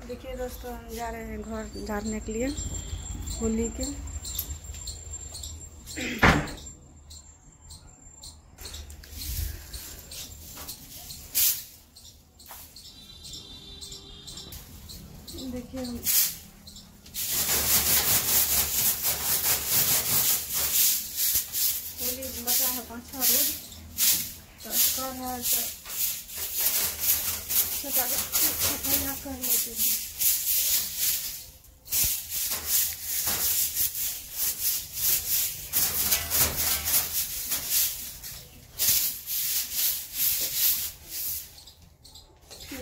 देखिए दोस्तों, हम जा रहे हैं घर झाड़ने के लिए होली के। देखिए हम होली बचा है 5-6 रोज, तो कर है तो सफाई कर लेते हैं।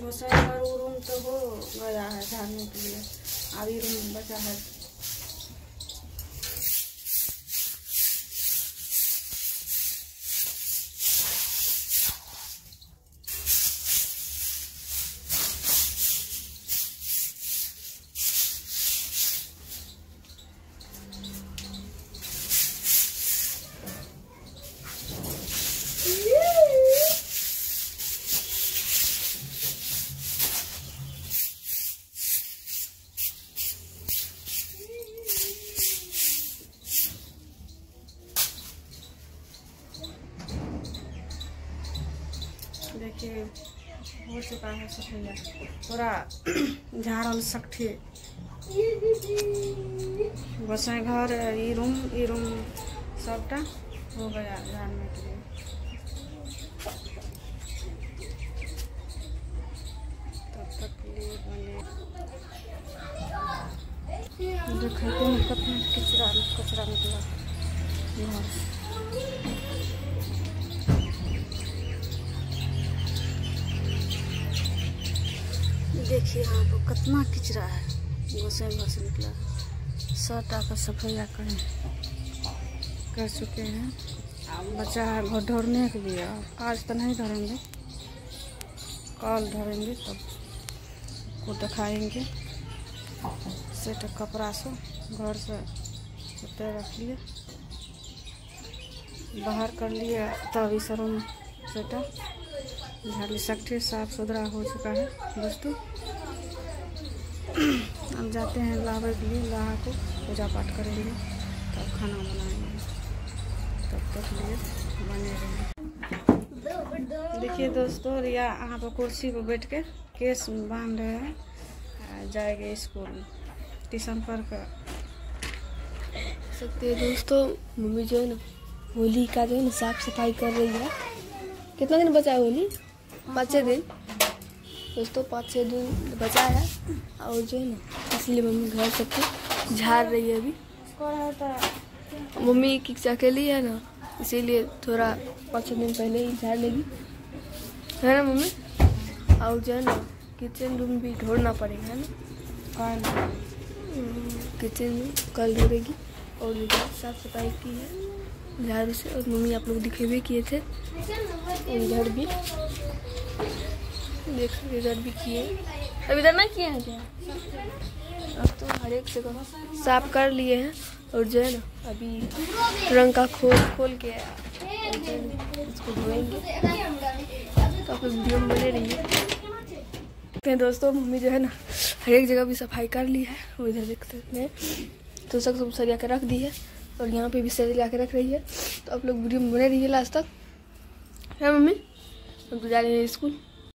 गोसाई घर रूम तो हो गया है झाड़ने के लिए, अभी रूम बचा है। देखिए हो चुका है सफैया, पूरा झाड़ल सकठी। गोसाई घर ई रूम सबटा हो गया झाड़ने के लिए। तब तक लिए बने देखते हैं कितना कचरा निकला घर से। देखिए यहाँ पर कितना कचरा है, गोसाई घर से निकला है। सबटा का सफाई कर चुके हैं। अब बचा है घर ढोरने के लिए। आज तो नहीं धरेंगे, कल धरेंगे, तब को दिखाएंगे। सेट कपड़ा से घर से उतर रख लिए, बाहर कर लिए, तब इस रूम सेटा झाड़ी सकते साफ सुथरा हो चुका है दोस्तों। हम जाते हैं लावे के लिए, लाहा को पूजा पाठ करेंगे, तब खाना बनाएंगे। तब तक लिए बने रहेंगे। देखिए दोस्तों, रिया यहाँ पर कुर्सी पर बैठ के केस बांध रहे हैं, जाएंगे स्कूल ट्यूशन पर कर सकते हैं दोस्तों। मम्मी जो है ना होली का जो है ना साफ सफाई कर रही है। कितना दिन बचा है होली? 5-6 दिन दोस्तों, 5-6 दिन बचा है। और जो है ना इसलिए मम्मी घर सबको झाड़ रही है अभी। मम्मी की अकेली है ना, इसीलिए थोड़ा 5-6 दिन पहले ही झाड़ लेगी, है ना मम्मी? और जो है ना किचन रूम भी ढोना पड़ेगा, है ना? किचन में कल ढोएगी। और साफ सफाई की है झाड़ू से। और मम्मी आप लोग दिखे हुए किए थे, इधर भी देख सकते, इधर भी किए। अब इधर नहीं किए हैं क्या? अब तो हर एक जगह साफ कर लिए हैं। और जो है ना अभी रंग का खोल के इसको धोएंगे। तो आप लोग वीडियो में बने रहिए। दोस्तों मम्मी जो है ना हर एक जगह भी सफाई कर ली है। वो इधर देख सकते हैं, तो सब सरिया के रख दी है। और यहाँ पे भी सरिया के रख रही है। तो आप लोग वीडियो में बने रहिए लास्ट तक, है मम्मी? हम तो जा रहे हैं स्कूल।